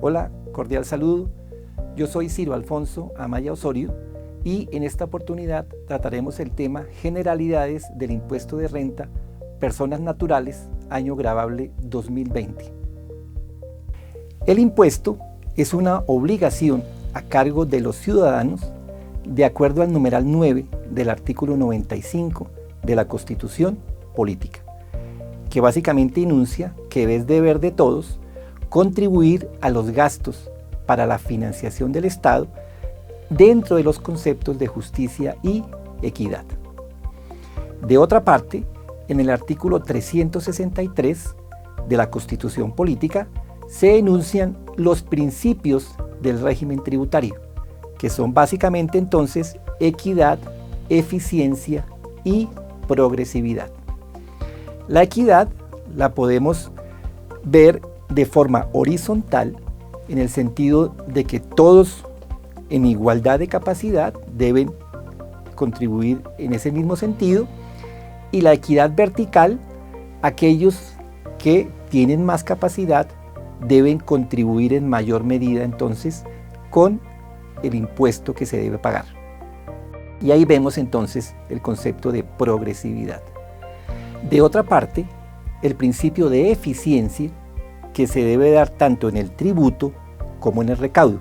Hola, cordial saludo. Yo soy Ciro Alfonso Amaya Osorio y en esta oportunidad trataremos el tema Generalidades del Impuesto de Renta Personas Naturales, año gravable 2020. El impuesto es una obligación a cargo de los ciudadanos de acuerdo al numeral 9 del artículo 95 de la Constitución Política, que básicamente enuncia que es deber de todos contribuir a los gastos para la financiación del Estado dentro de los conceptos de justicia y equidad. De otra parte, en el artículo 363 de la Constitución Política se enuncian los principios del régimen tributario, que son básicamente entonces equidad, eficiencia y progresividad. La equidad la podemos ver de forma horizontal en el sentido de que todos en igualdad de capacidad deben contribuir en ese mismo sentido, y la equidad vertical, aquellos que tienen más capacidad deben contribuir en mayor medida entonces con el impuesto que se debe pagar. Y ahí vemos entonces el concepto de progresividad. De otra parte, el principio de eficiencia que se debe dar tanto en el tributo como en el recaudo.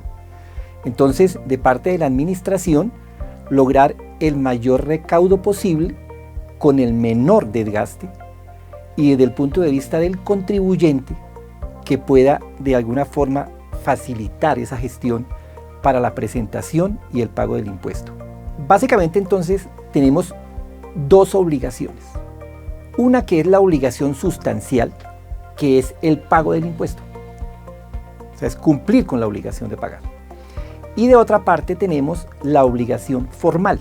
Entonces, de parte de la administración, lograr el mayor recaudo posible con el menor desgaste, y desde el punto de vista del contribuyente, que pueda de alguna forma facilitar esa gestión para la presentación y el pago del impuesto. Básicamente entonces tenemos dos obligaciones. Una que es la obligación sustancial, que es el pago del impuesto. O sea, es cumplir con la obligación de pagar. Y de otra parte tenemos la obligación formal,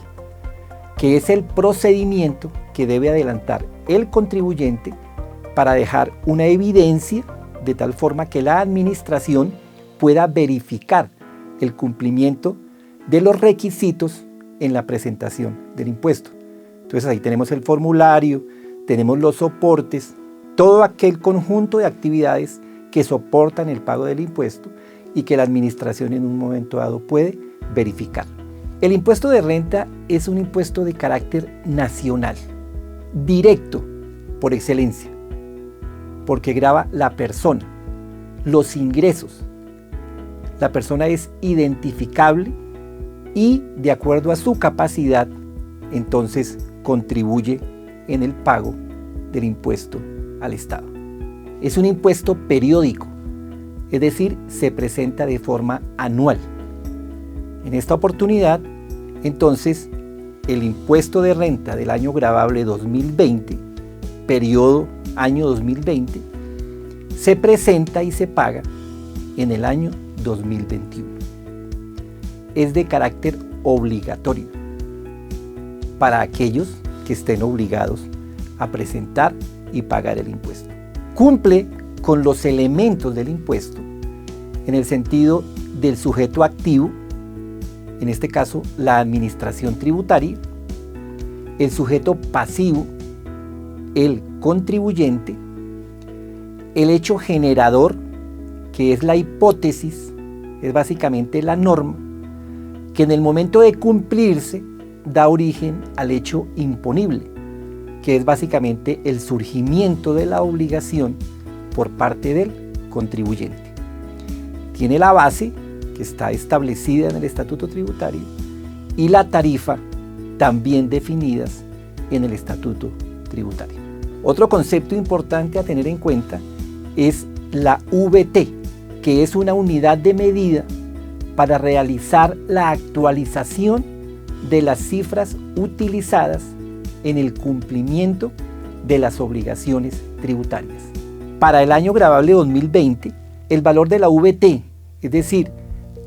que es el procedimiento que debe adelantar el contribuyente para dejar una evidencia de tal forma que la administración pueda verificar el cumplimiento de los requisitos en la presentación del impuesto. Entonces ahí tenemos el formulario, tenemos los soportes, todo aquel conjunto de actividades que soportan el pago del impuesto y que la administración en un momento dado puede verificar. El impuesto de renta es un impuesto de carácter nacional, directo por excelencia, porque grava la persona, los ingresos. La persona es identificable y de acuerdo a su capacidad, entonces contribuye en el pago del impuesto al Estado. Es un impuesto periódico, es decir, se presenta de forma anual. En esta oportunidad, entonces, el impuesto de renta del año gravable 2020, periodo año 2020, se presenta y se paga en el año 2021. Es de carácter obligatorio para aquellos que estén obligados a presentar y pagar el impuesto. Cumple con los elementos del impuesto en el sentido del sujeto activo, en este caso la administración tributaria, el sujeto pasivo, el contribuyente, el hecho generador, que es la hipótesis, es básicamente la norma, que en el momento de cumplirse da origen al hecho imponible, que es básicamente el surgimiento de la obligación por parte del contribuyente. Tiene la base, que está establecida en el Estatuto Tributario, y la tarifa, también definidas en el Estatuto Tributario. Otro concepto importante a tener en cuenta es la VT, que es una unidad de medida para realizar la actualización de las cifras utilizadas en el cumplimiento de las obligaciones tributarias. Para el año gravable 2020, el valor de la VT, es decir,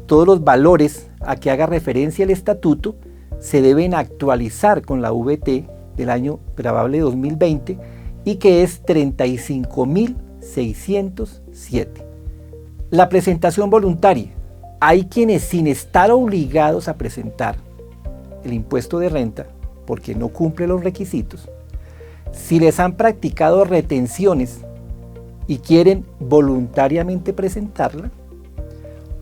todos los valores a que haga referencia el estatuto, se deben actualizar con la VT del año gravable 2020 y que es 35.607. La presentación voluntaria. Hay quienes, sin estar obligados a presentar el impuesto de renta porque no cumple los requisitos, si les han practicado retenciones y quieren voluntariamente presentarla,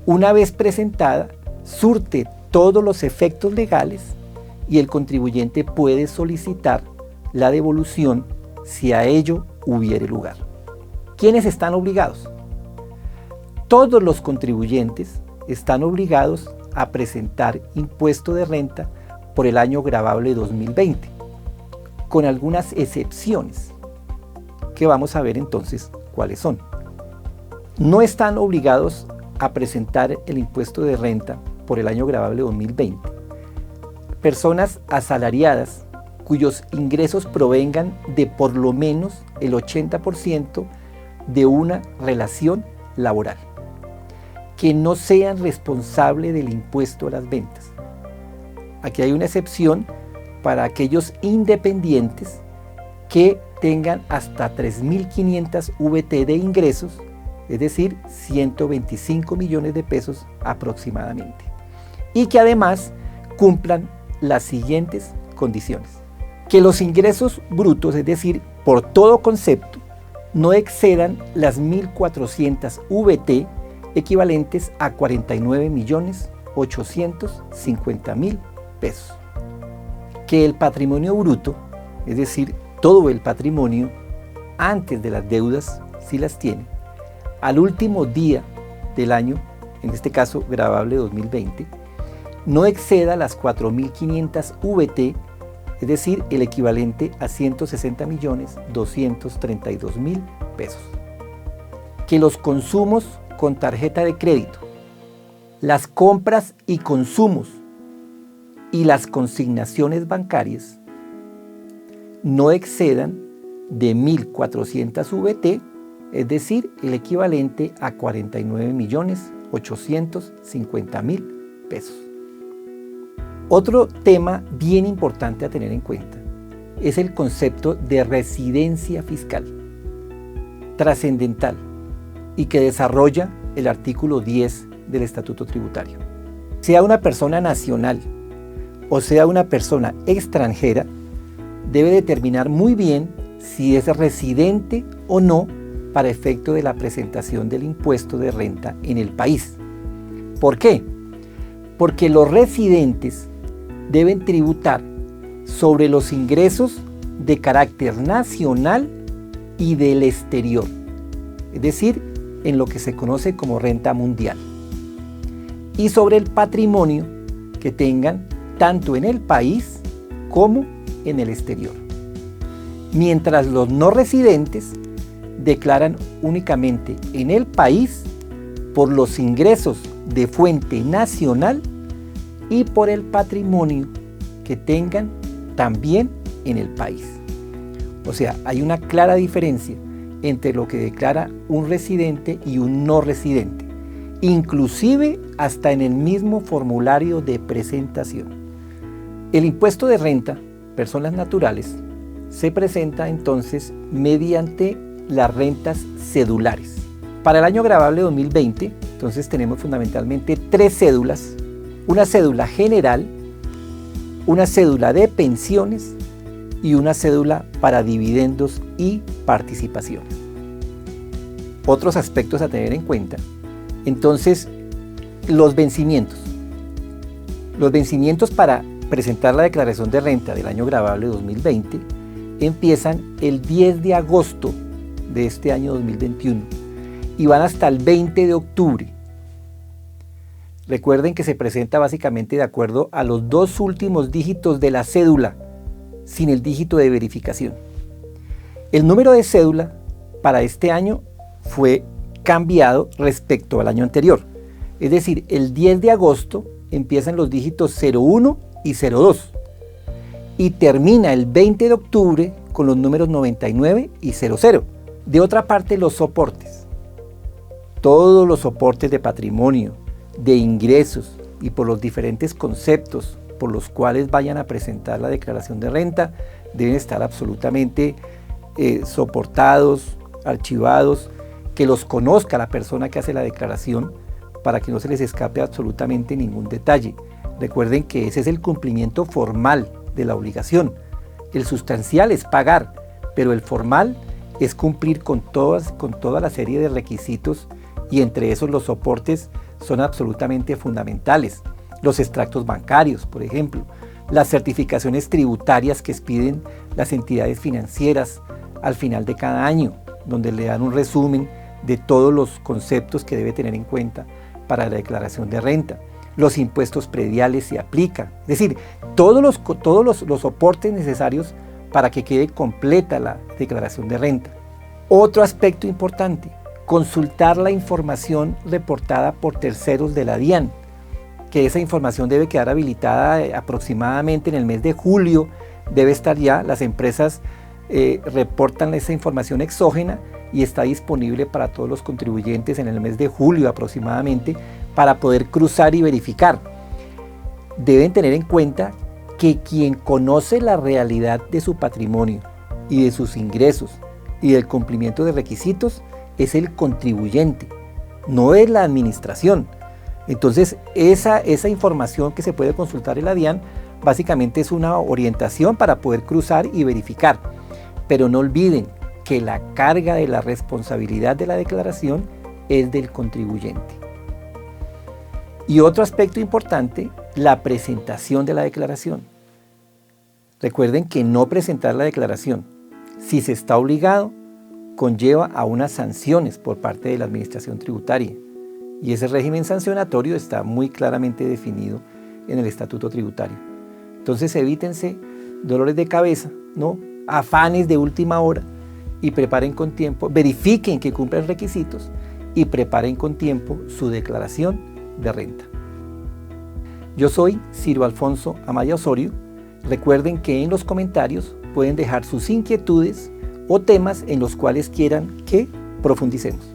una vez presentada, surte todos los efectos legales y el contribuyente puede solicitar la devolución si a ello hubiere lugar. ¿Quiénes están obligados? Todos los contribuyentes están obligados a presentar impuesto de renta por el año gravable 2020, con algunas excepciones, que vamos a ver entonces cuáles son. No están obligados a presentar el impuesto de renta por el año gravable 2020 personas asalariadas cuyos ingresos provengan de por lo menos el 80% de una relación laboral, que no sean responsables del impuesto a las ventas. Aquí hay una excepción para aquellos independientes que tengan hasta 3.500 VT de ingresos, es decir, 125 millones de pesos aproximadamente, y que además cumplan las siguientes condiciones: que los ingresos brutos, es decir, por todo concepto, no excedan las 1.400 VT, equivalentes a 49.850.000 pesos. Que el patrimonio bruto, es decir, todo el patrimonio antes de las deudas, si las tiene, al último día del año, en este caso gravable 2020, no exceda las 4.500 VT, es decir, el equivalente a 160.232.000 pesos. Que los consumos con tarjeta de crédito, las compras y consumos y las consignaciones bancarias no excedan de 1.400 VT, es decir, el equivalente a 49.850.000 pesos. Otro tema bien importante a tener en cuenta es el concepto de residencia fiscal, trascendental, y que desarrolla el artículo 10 del Estatuto Tributario. Sea una persona nacional o sea una persona extranjera, debe determinar muy bien si es residente o no para efecto de la presentación del impuesto de renta en el país. ¿Por qué? Porque los residentes deben tributar sobre los ingresos de carácter nacional y del exterior, es decir, en lo que se conoce como renta mundial, y sobre el patrimonio que tengan tanto en el país como en el exterior. Mientras los no residentes declaran únicamente en el país por los ingresos de fuente nacional y por el patrimonio que tengan también en el país. O sea, hay una clara diferencia entre lo que declara un residente y un no residente, inclusive hasta en el mismo formulario de presentación. El impuesto de renta, personas naturales, se presenta entonces mediante las rentas cedulares. Para el año gravable 2020, entonces tenemos fundamentalmente tres cédulas: una cédula general, una cédula de pensiones y una cédula para dividendos y participaciones. Otros aspectos a tener en cuenta. Entonces, los vencimientos. Los vencimientos para presentar la declaración de renta del año gravable 2020 empiezan el 10 de agosto de este año 2021 y van hasta el 20 de octubre. Recuerden que se presenta básicamente de acuerdo a los dos últimos dígitos de la cédula, sin el dígito de verificación. El número de cédula para este año fue cambiado respecto al año anterior. Es decir, el 10 de agosto empiezan los dígitos 01 y 02 y termina el 20 de octubre con los números 99 y 00. De otra parte, los soportes. Todos los soportes de patrimonio, de ingresos y por los diferentes conceptos por los cuales vayan a presentar la declaración de renta deben estar absolutamente soportados, archivados, que los conozca la persona que hace la declaración para que no se les escape absolutamente ningún detalle. Recuerden que ese es el cumplimiento formal de la obligación. El sustancial es pagar, pero el formal es cumplir con toda la serie de requisitos y entre esos los soportes son absolutamente fundamentales. Los extractos bancarios, por ejemplo, las certificaciones tributarias que expiden las entidades financieras al final de cada año, donde le dan un resumen de todos los conceptos que debe tener en cuenta para la declaración de renta. Los impuestos prediales se aplican, es decir, todos los soportes necesarios para que quede completa la declaración de renta. Otro aspecto importante, consultar la información reportada por terceros de la DIAN, que esa información debe quedar habilitada aproximadamente en el mes de julio, debe estar ya, las empresas reportan esa información exógena y está disponible para todos los contribuyentes en el mes de julio aproximadamente para poder cruzar y verificar. Deben tener en cuenta que quien conoce la realidad de su patrimonio y de sus ingresos y del cumplimiento de requisitos es el contribuyente, no es la administración. Entonces esa información que se puede consultar en la DIAN básicamente es una orientación para poder cruzar y verificar. Pero no olviden que la carga de la responsabilidad de la declaración es del contribuyente. Y otro aspecto importante, la presentación de la declaración. Recuerden que no presentar la declaración, si se está obligado, conlleva a unas sanciones por parte de la Administración Tributaria. Y ese régimen sancionatorio está muy claramente definido en el Estatuto Tributario. Entonces evítense dolores de cabeza, ¿no? Afanes de última hora y preparen con tiempo, verifiquen que cumplan requisitos y preparen con tiempo su declaración de renta. Yo soy Ciro Alfonso Amaya Osorio. Recuerden que en los comentarios pueden dejar sus inquietudes o temas en los cuales quieran que profundicemos.